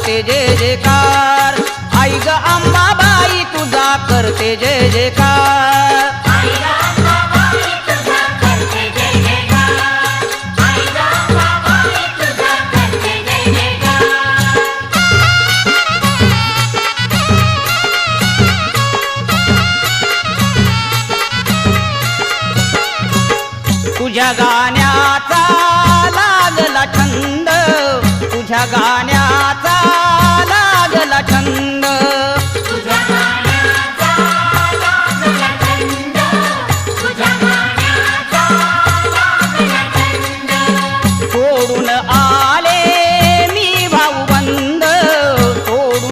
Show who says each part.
Speaker 1: करते जय जयकार आई ग अंबाबाई तुझा करते जय जयकार तुझ्या गाण्याचा लागला छंद तुझ्या गाण्या